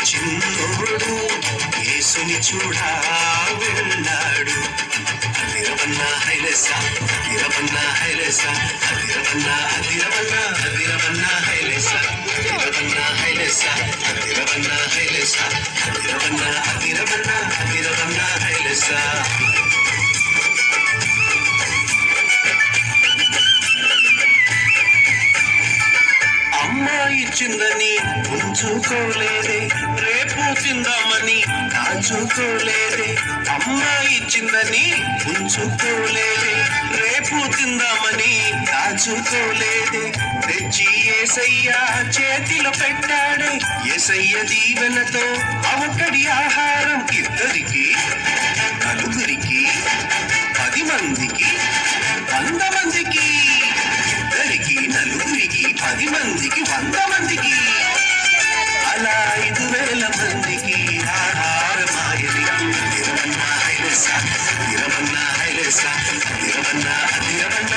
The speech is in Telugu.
చిన్నోడు యేసుని చూడా వెళ్ళాడు. అదిరవన్న హైలెస అదిరవన్న హైలెస అదిరవన్న అదిరవన్న అదిరవన్న హైలెస అదిరవన్న హైలెస అదిరవన్న హైలెస అదిరవన్న అదిరవన్న అదిరవన్న హైలెస. ఇచ్చిందని ఉంచుకోలేదే, రేపు తిందామని దాచుకోలేదే. అమ్మ ఇచ్చిందని ఉంచుకోలేదే, రేపు తిందామని దాచుకోలేదే. తెచ్చి యేసయ్య చేతిలో పెట్టాడే, యేసయ్య దీవెనతో అవకడి ఆహారం ఇద్దరికి, నలుగురికి, 10 మందికి, 100 మందికి, ఇద్దరికి, నలుగురికి, 10 మందికి, 100 మందికి, అలా 5,000 మందికి ఆహారమాయది. అదిరవన్న హైలెస అదిరవన్న హైలెస అదిరవన్న అదిరవన్న